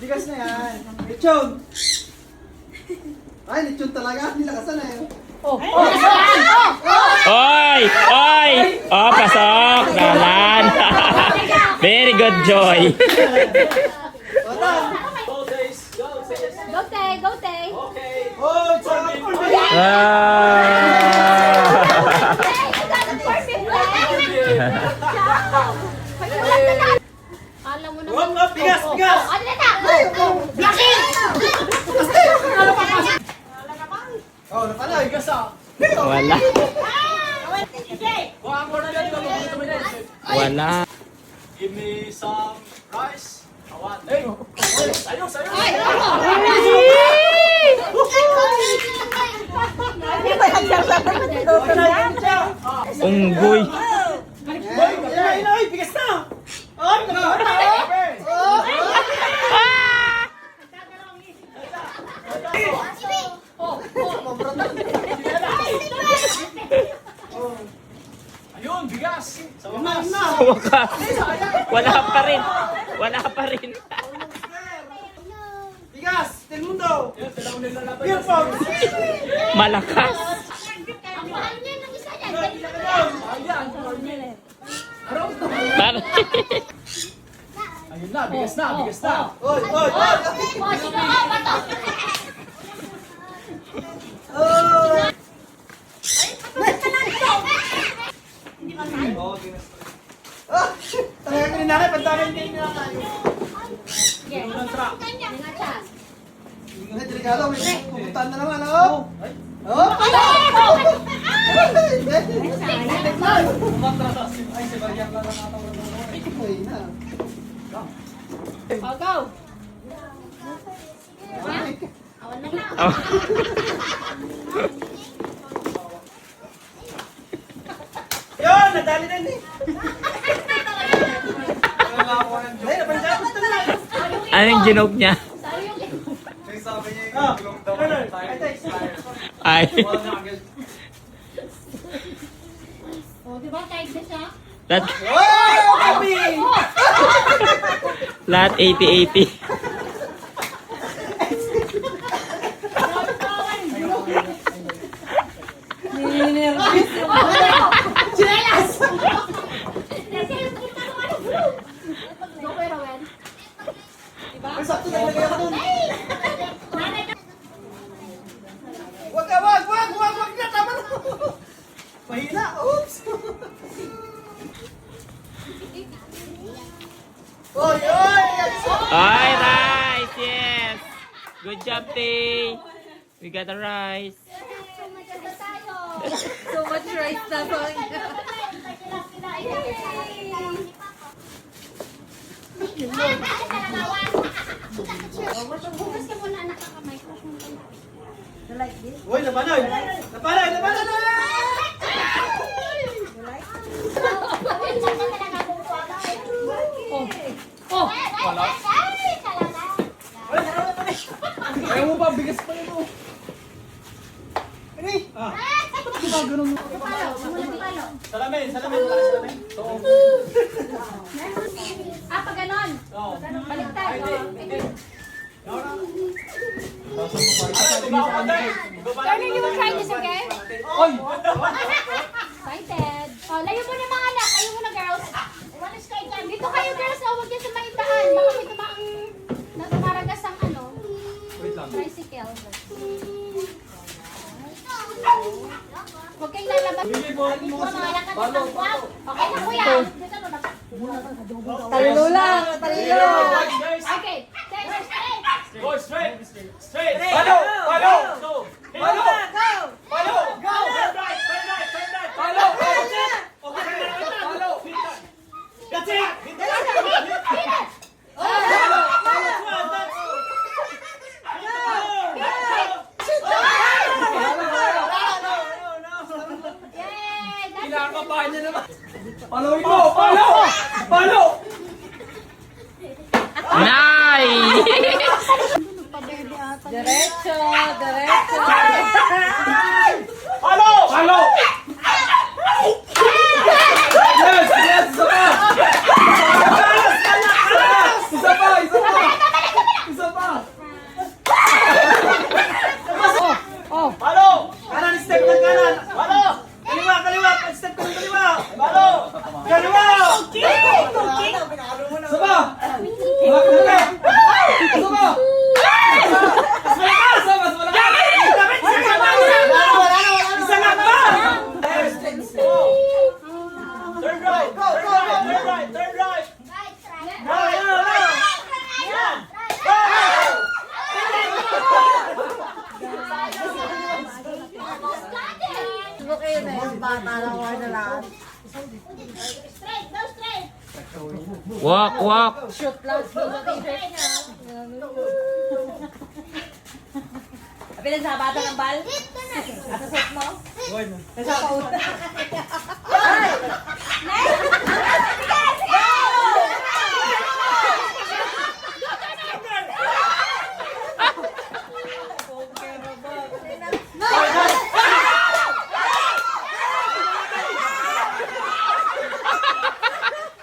bigas na yan. Lechon. Ay, lechon talaga. Nilakasan na yun. Oy! Oy! Oh, pasok! Dalan! Very good, Joy! Go, Tay! Go, Tay! Oh, sarap. Tay, you got the perfect way! Ciao! Pagkulat ka na! Kala mo naman. Bigas, bigas. Ano na ta? Laki! Oh, napala. Bigas ah. Wala. Wala. Give me some rice. I want. Hey! Sayo, sayo! Unggoy. Ay, bigas na. Ay, Ayun, bigas! Sa wakas! Sa wakas. Wala pa rin. Wala pa rin. bigas. Del mundo. Yan, sila ko nilalaban. Beer pong. Malakas. Ang mahal niya ng isa niyan. Ayan, Parang... ayun na, bigas na, bigas na. Oy, oy, oy. Oh, sino ka ba to? Oy. Ah, talaga kininanay. Pantala hindi ninanay. Yes. Kanya. Nga siya. Ay, delikado. May pupuntahan na naman, oh. Oh, Ay, si Mariam lang nakatawag ng mga. ay na. Oh, go! Awan na lang. Oh. Yun, nadali na ni. Ay, napansin ko na lang. Anong ginoke niya? Sabi niya Ah, yung gulong daw. Ay. Oh, di ba? Kahit na siya. Lahat, Oh, kami. lahat 80-80. Chinelas. Go, Kuya Rowan. Diba? Ay, sakto naglagay ako dun. Nanay ka. Wag ka, wag na, tama na. Mahina, oops. Oy, oy. Ay, rice! Yes! Good job, Tay! We got a rice. Maganda tayo. So much rice na po. Bukas ka muna anak ka kamay. Uy, napanoy. Napanoy na. Ayaw mo ba, bigas pa yun. Ano? Ah. Salamin. Ah, pag ganon. Oo. Baliktad. Darling, you will try this, okay? Oy! Excited. Oh, layo mo na mga anak. Layo mo na, girls. Dito kayo, girls. Oh, huwag yan sa maitaan. Baka may tumaang natumaragas ang ano. Wait lang. Tricycle. Huwag kayong lalabas. Mga lakad ng tangwag. Okay na, kuya. Talilo lang, talilo. Okay. Straight. Go straight! Straight! Follow! Go! Follow! Go! Turn right! Follow! Okay, follow! That's it! Yay! That's Kinakabahan niya naman. Follow mo! Follow! Nice! Diretso, diretso. Follow! Yes! Isa pa! Walk, walk. Shoot lang. Pinagsabatan ng bal? At sa set mo? Nasa paut.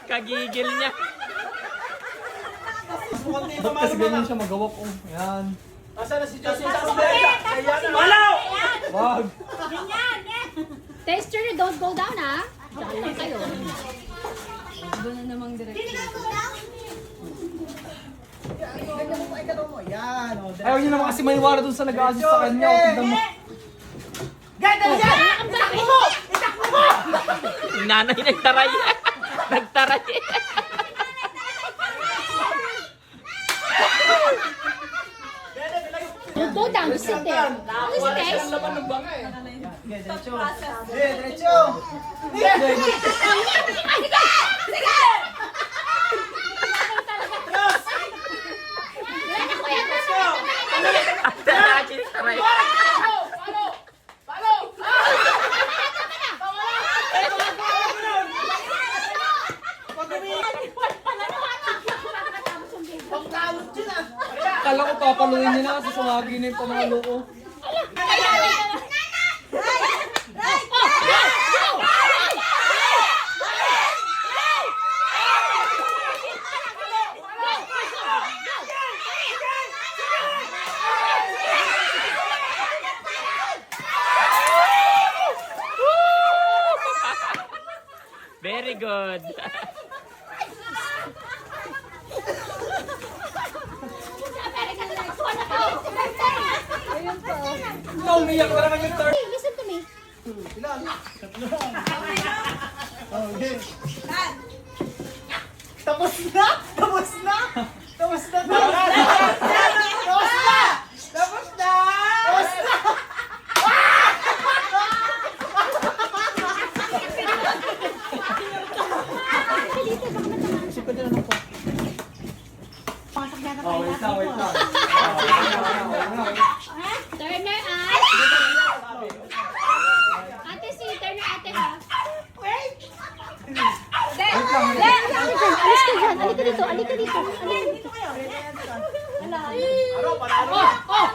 Kagigil niya. Ba't kasi ganyan siya magawa ko? Yan. Asa na si Josie sa Wala! Wag. Tester, don't go down ha. Diyan lang kayo. Iba na namang direction. Yan. Ayaw niyo naman kasi maniwala dun sa nag-a-assist sa kanya. Tignan mo. Yung nanay nagtaray. Nagtaray. Don't go down, just sit there. Just guys. Diretso. Diretso. Taray. Kala ko papaluin niya na kasi sumagi na yung panalo ko. Very good. Ikaw, umiyak ka naman yung third. Hey, listen to me. Ilan? Okay. Tapos na! Tapos na! Tapos na! Tapos na! Tapos na! Tapos na! Tapos na! Kasi pwede naman po. Oh, wait lang, wait lang. Turner, ate, si Turner, ate ha. Wait lang, wait lang. Alis ka dyan, alika dito, alika dito. Ano, panalo? Oh, oh!